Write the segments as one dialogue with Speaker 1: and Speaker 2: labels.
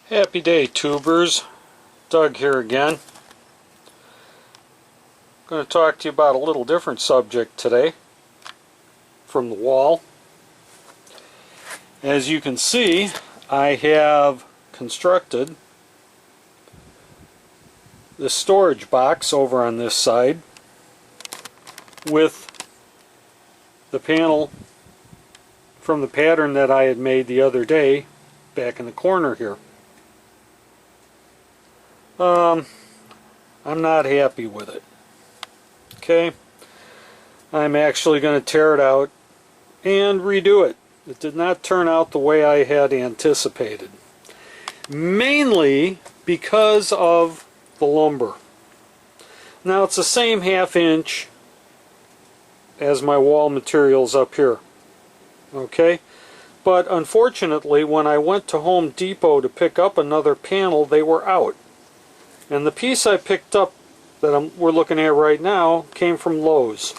Speaker 1: Happy day, tubers. Doug here again. I'm going to talk to you about a little different subject today from the wall. As you can see, I have constructed the storage box over on this side with the panel from the pattern that I had made the other day back in the corner here. I'm not happy with it. Okay, I'm actually going to tear it out and redo it. It did not turn out the way I had anticipated, mainly because of the lumber. Now it's the same 1/2 inch as my wall materials up here, okay, but unfortunately when I went to Home Depot to pick up another panel, they were out. And the piece I picked up that we're looking at right now came from Lowe's.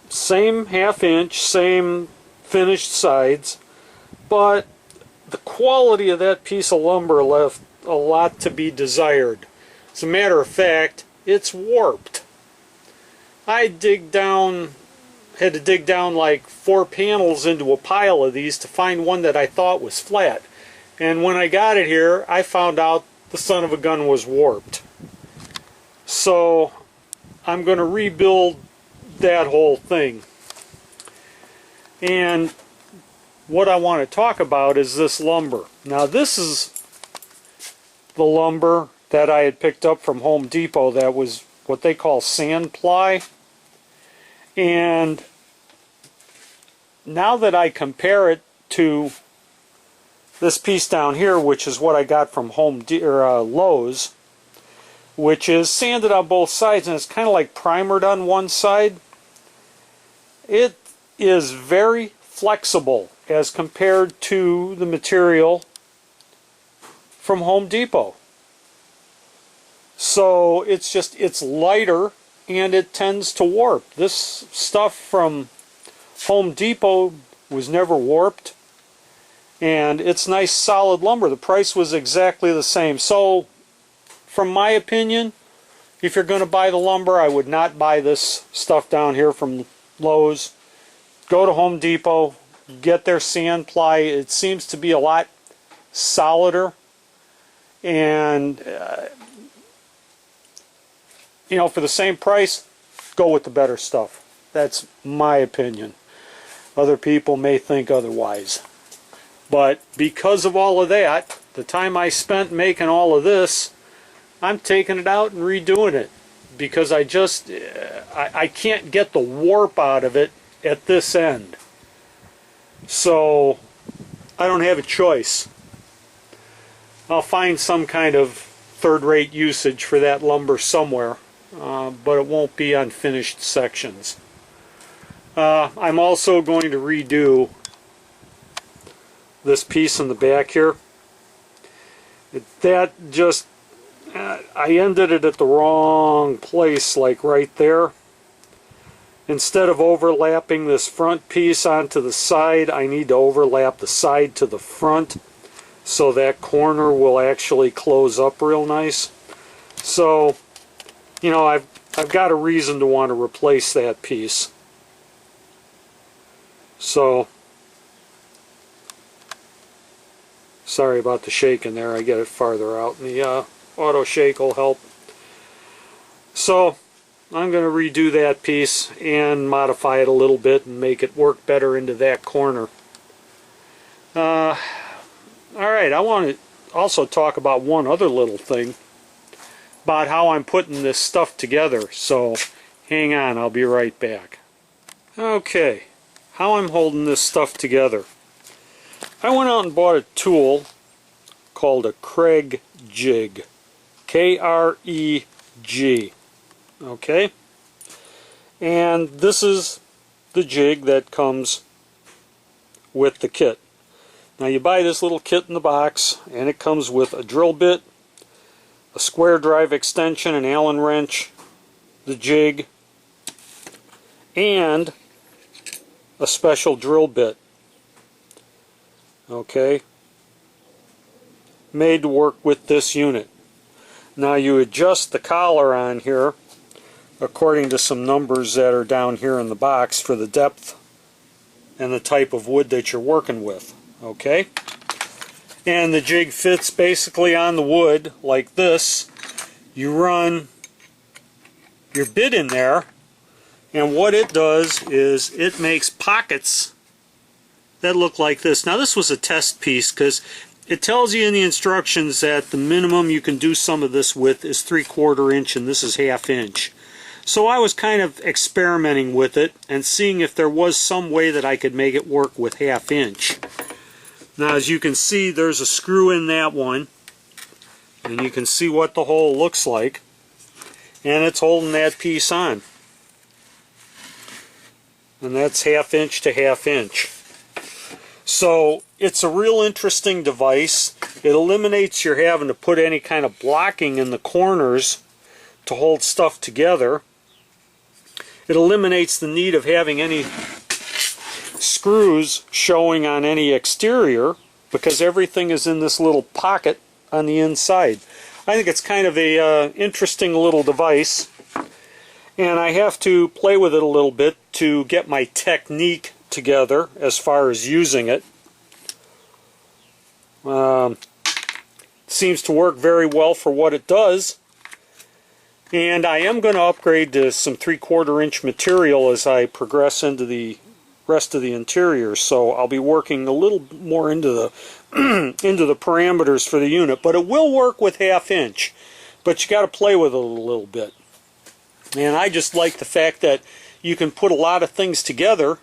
Speaker 1: Same 1/2 inch, same finished sides, but the quality of that piece of lumber left a lot to be desired. As a matter of fact, it's warped. I had to dig down like 4 panels into a pile of these to find one that I thought was flat. And when I got it here, I found out the son of a gun was warped. So I'm going to rebuild that whole thing. And what I want to talk about is this lumber. Now this is the lumber that I had picked up from Home Depot that was what they call sand ply. And now that I compare it to this piece down here, which is what I got from Lowe's, which is sanded on both sides and it's kind of like primered on one side, it is very flexible as compared to the material from Home Depot. So it's lighter and it tends to warp. This stuff from Home Depot was never warped, and it's nice solid lumber. The price was exactly the same. So from my opinion, if you're going to buy the lumber, I would not buy this stuff down here from Lowe's. Go to Home Depot, get their sand ply. It seems to be a lot solider, and you know, for the same price, go with the better stuff. That's my opinion. Other people may think otherwise. But because of all of that, the time I spent making all of this, I'm taking it out and redoing it. Because I can't get the warp out of it at this end. So I don't have a choice. I'll find some kind of third-rate usage for that lumber somewhere, but it won't be on finished sections. I'm also going to redo this piece in the back here. That just, I ended it at the wrong place, like right there. Instead of overlapping this front piece onto the side, I need to overlap the side to the front so that corner will actually close up real nice. So, you know, I've got a reason to want to replace that piece. So sorry about the shaking there. I get it farther out, and the auto shake will help. So I'm going to redo that piece and modify it a little bit and make it work better into that corner. Alright, I want to also talk about one other little thing about how I'm putting this stuff together. So hang on, I'll be right back. Okay, how I'm holding this stuff together. I went out and bought a tool called a Kreg jig. K-R-E-G. Okay? And this is the jig that comes with the kit. Now you buy this little kit in the box, and it comes with a drill bit, a square drive extension, an Allen wrench, the jig, and a special drill bit. Okay, made to work with this unit. Now you adjust the collar on here according to some numbers that are down here in the box for the depth and the type of wood that you're working with. Okay? And the jig fits basically on the wood like this. You run your bit in there, and what it does is it makes pockets that look like this. Now this was a test piece because it tells you in the instructions that the minimum you can do some of this with is 3/4 inch and this is 1/2 inch. So I was kind of experimenting with it and seeing if there was some way that I could make it work with 1/2 inch. Now as you can see, there's a screw in that one, and you can see what the hole looks like, and it's holding that piece on. And that's 1/2 inch to 1/2 inch. So it's a real interesting device. It eliminates your having to put any kind of blocking in the corners to hold stuff together. It eliminates the need of having any screws showing on any exterior because everything is in this little pocket on the inside. I think it's kind of a interesting little device, and I have to play with it a little bit to get my technique together as far as using it. Seems to work very well for what it does, and I am going to upgrade to some 3/4 inch material as I progress into the rest of the interior, so I'll be working a little more into the into the parameters for the unit, but it will work with 1/2 inch, but you got to play with it a little bit. And I just like the fact that you can put a lot of things together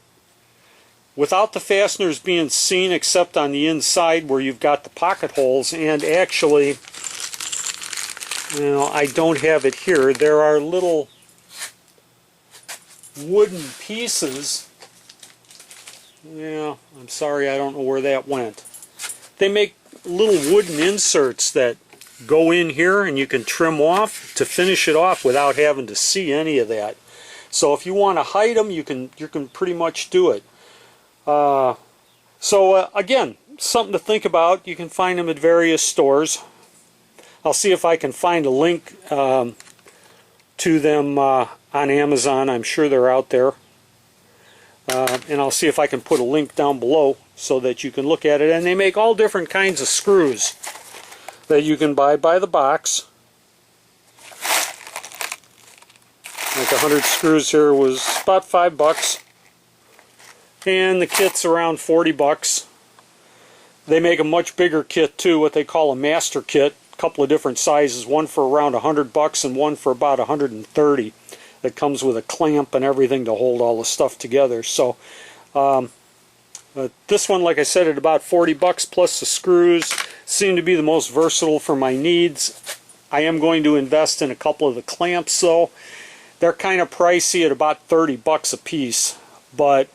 Speaker 1: without the fasteners being seen except on the inside where you've got the pocket holes. And actually, you know, I don't have it here. There are little wooden pieces. Yeah, I'm sorry, I don't know where that went. They make little wooden inserts that go in here and you can trim off to finish it off without having to see any of that. So if you want to hide them, you can pretty much do it. Again, something to think about. You can find them at various stores. I'll see if I can find a link to them on Amazon. I'm sure they're out there. And I'll see if I can put a link down below so that you can look at it. And they make all different kinds of screws that you can buy by the box. Like 100 screws here was about $5. And the kit's around $40. They make a much bigger kit too, what they call a master kit. A couple of different sizes, one for around $100 and one for about $130. That comes with a clamp and everything to hold all the stuff together. So this one, like I said, at about $40 plus the screws, seem to be the most versatile for my needs. I am going to invest in a couple of the clamps though. They're kind of pricey at about $30 a piece, but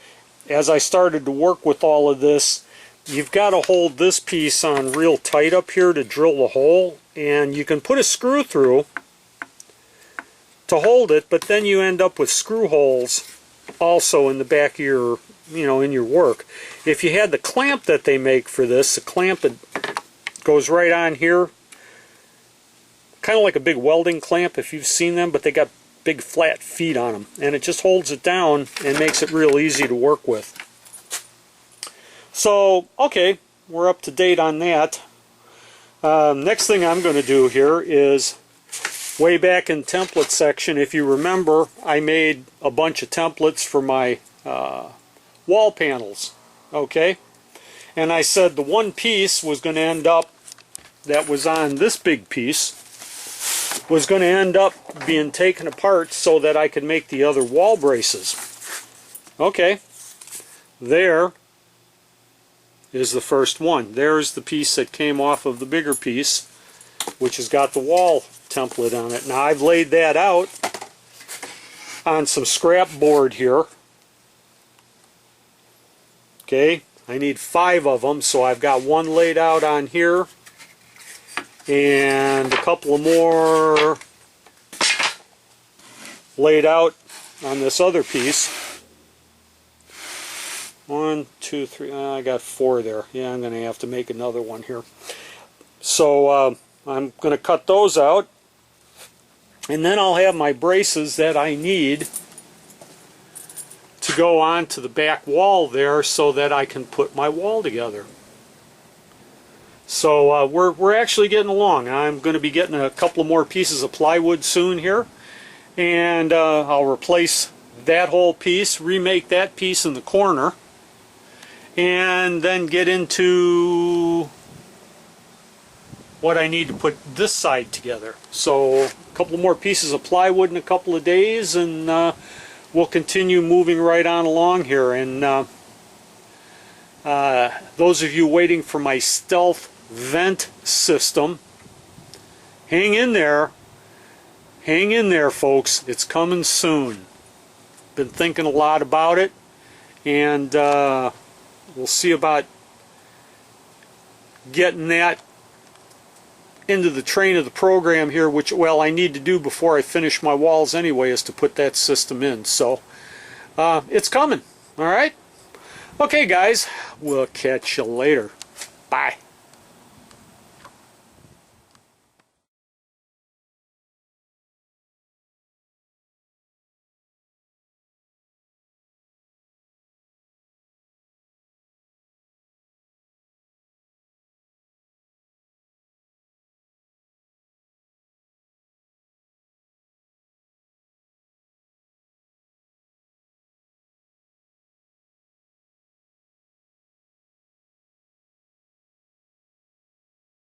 Speaker 1: as I started to work with all of this, you've got to hold this piece on real tight up here to drill the hole, and you can put a screw through to hold it, but then you end up with screw holes also in the back of your, in your work. If you had the clamp that they make for this, the clamp that goes right on here, kind of like a big welding clamp if you've seen them, but they got big flat feet on them, and it just holds it down and makes it real easy to work with. So, okay, we're up to date on that. Next thing I'm going to do here is, way back in template section, if you remember, I made a bunch of templates for my wall panels, okay? And I said the one piece was going to end up, that was on this big piece, was going to end up being taken apart so that I could make the other wall braces. Okay, there is the first one. There's the piece that came off of the bigger piece, which has got the wall template on it. Now I've laid that out on some scrap board here. Okay, I need 5 of them, so I've got one laid out on here and a couple of more laid out on this other piece. 1, 2, 3, I got 4 there. Yeah, I'm going to have to make another one here. So I'm going to cut those out, and then I'll have my braces that I need to go on to the back wall there so that I can put my wall together. So we're actually getting along. I'm going to be getting a couple of more pieces of plywood soon here, and I'll replace that whole piece, remake that piece in the corner, and then get into what I need to put this side together. So a couple more pieces of plywood in a couple of days, and we'll continue moving right on along here. And those of you waiting for my stealth vent system, hang in there. Hang in there, folks. It's coming soon. Been thinking a lot about it, and we'll see about getting that into the train of the program here, which, well, I need to do before I finish my walls anyway, is to put that system in. So it's coming. All right? Okay, guys, we'll catch you later. Bye.